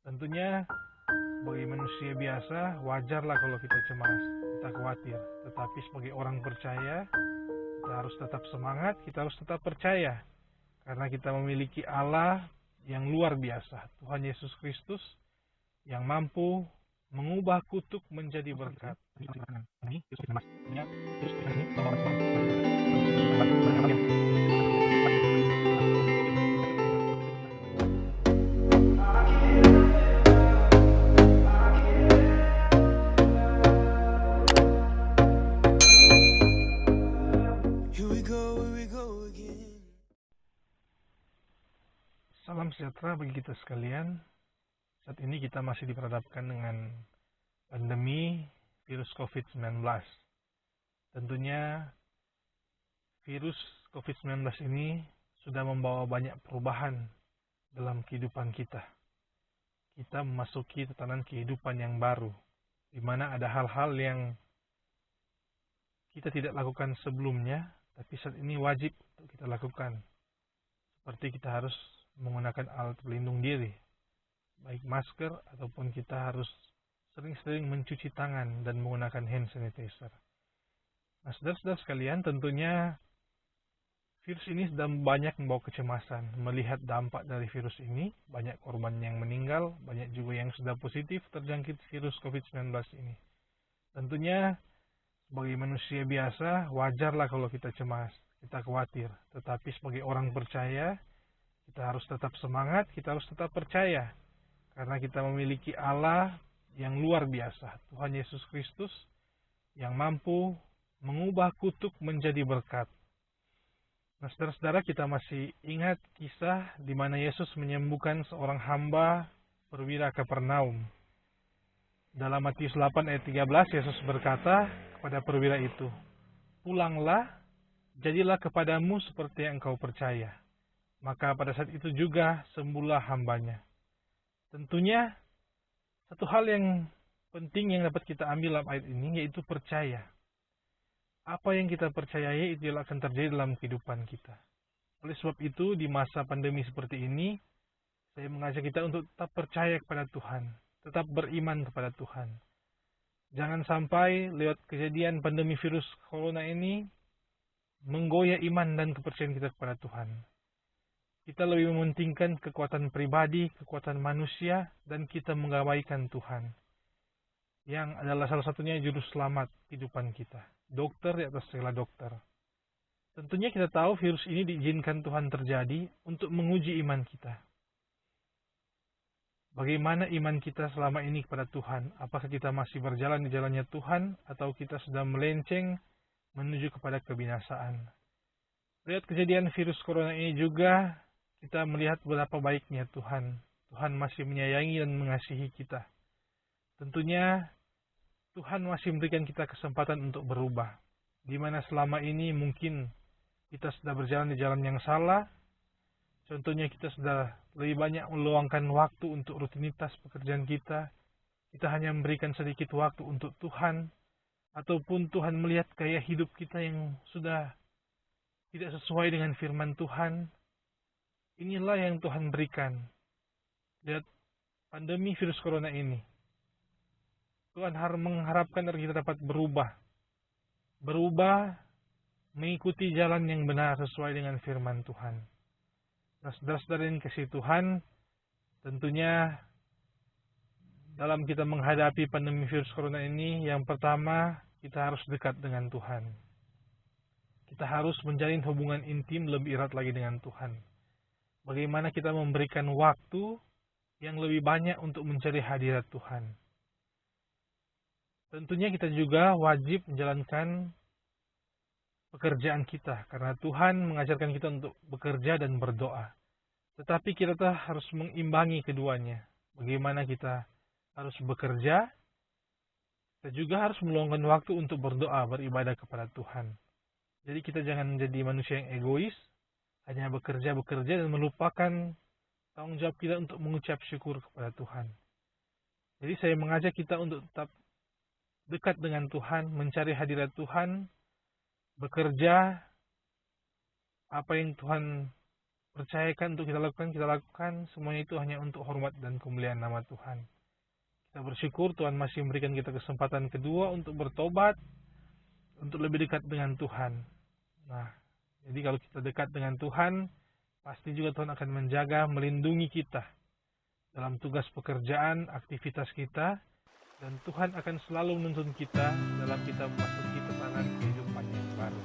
Tentunya sebagai manusia biasa wajarlah kalau kita cemas, kita khawatir. Tetapi sebagai orang percaya, kita harus tetap semangat, kita harus tetap percaya. Karena kita memiliki Allah yang luar biasa, Tuhan Yesus Kristus yang mampu mengubah kutuk menjadi berkat. Salam sejahtera bagi kita sekalian. Saat ini kita masih diperhadapkan dengan pandemi virus COVID-19. Tentunya virus COVID-19 ini sudah membawa banyak perubahan dalam kehidupan kita. Kita memasuki tatanan kehidupan yang baru, di mana ada hal-hal yang kita tidak lakukan sebelumnya, tapi saat ini wajib untuk kita lakukan. Seperti kita harus menggunakan alat pelindung diri, baik masker ataupun kita harus sering-sering mencuci tangan dan menggunakan hand sanitizer. Nah, saudara-saudara sekalian, tentunya virus ini sedang banyak membawa kecemasan. Melihat dampak dari virus ini, banyak korban yang meninggal, banyak juga yang sudah positif terjangkit virus COVID-19 ini. Tentunya sebagai manusia biasa, wajarlah kalau kita cemas, kita khawatir. Tetapi sebagai orang percaya, kita harus tetap semangat, kita harus tetap percaya. Karena kita memiliki Allah yang luar biasa, Tuhan Yesus Kristus yang mampu mengubah kutuk menjadi berkat. Nah, saudara-saudara, kita masih ingat kisah di mana Yesus menyembuhkan seorang hamba perwira Kapernaum. Dalam Matius 8 ayat 13, Yesus berkata kepada perwira itu, "Pulanglah, jadilah kepadamu seperti yang engkau percaya." Maka pada saat itu juga sembuhlah hambanya. Tentunya satu hal yang penting yang dapat kita ambil dalam ayat ini yaitu percaya. Apa yang kita percayai itu akan terjadi dalam kehidupan kita. Oleh sebab itu di masa pandemi seperti ini, saya mengajak kita untuk tetap percaya kepada Tuhan, tetap beriman kepada Tuhan. Jangan sampai lewat kejadian pandemi virus corona ini menggoyah iman dan kepercayaan kita kepada Tuhan. Kita lebih mementingkan kekuatan pribadi, kekuatan manusia, dan kita mengabaikan Tuhan. Yang adalah salah satunya juru selamat kehidupan kita. Dokter di atas segala dokter. Tentunya kita tahu virus ini diizinkan Tuhan terjadi untuk menguji iman kita. Bagaimana iman kita selama ini kepada Tuhan? Apakah kita masih berjalan di jalannya Tuhan, atau kita sudah melenceng menuju kepada kebinasaan? Lihat kejadian virus corona ini juga, kita melihat betapa baiknya Tuhan. Tuhan masih menyayangi dan mengasihi kita. Tentunya Tuhan masih memberikan kita kesempatan untuk berubah. Di mana selama ini mungkin kita sudah berjalan di jalan yang salah. Contohnya kita sudah lebih banyak meluangkan waktu untuk rutinitas pekerjaan kita. Kita hanya memberikan sedikit waktu untuk Tuhan. Ataupun Tuhan melihat gaya hidup kita yang sudah tidak sesuai dengan firman Tuhan. Inilah yang Tuhan berikan. Lihat pandemi virus corona ini. Tuhan mengharapkan agar kita dapat berubah. Berubah mengikuti jalan yang benar sesuai dengan firman Tuhan. Nah, saudara-saudara yang kasih Tuhan, tentunya dalam kita menghadapi pandemi virus corona ini, yang pertama kita harus dekat dengan Tuhan. Kita harus menjalin hubungan intim lebih erat lagi dengan Tuhan. Bagaimana kita memberikan waktu yang lebih banyak untuk mencari hadirat Tuhan. Tentunya kita juga wajib menjalankan pekerjaan kita, karena Tuhan mengajarkan kita untuk bekerja dan berdoa. Tetapi kita harus mengimbangi keduanya. Bagaimana kita harus bekerja, kita juga harus meluangkan waktu untuk berdoa, beribadah kepada Tuhan. Jadi kita jangan menjadi manusia yang egois, hanya bekerja dan melupakan tanggung jawab kita untuk mengucap syukur kepada Tuhan. Jadi saya mengajak kita untuk tetap dekat dengan Tuhan, mencari hadirat Tuhan, bekerja apa yang Tuhan percayakan untuk kita lakukan semuanya itu hanya untuk hormat dan kemuliaan nama Tuhan. Kita bersyukur Tuhan masih memberikan kita kesempatan kedua untuk bertobat, untuk lebih dekat dengan Tuhan. Nah, jadi kalau kita dekat dengan Tuhan, pasti juga Tuhan akan menjaga, melindungi kita dalam tugas pekerjaan, aktivitas kita, dan Tuhan akan selalu menuntun kita dalam kita memasuki tatanan kehidupan yang baru.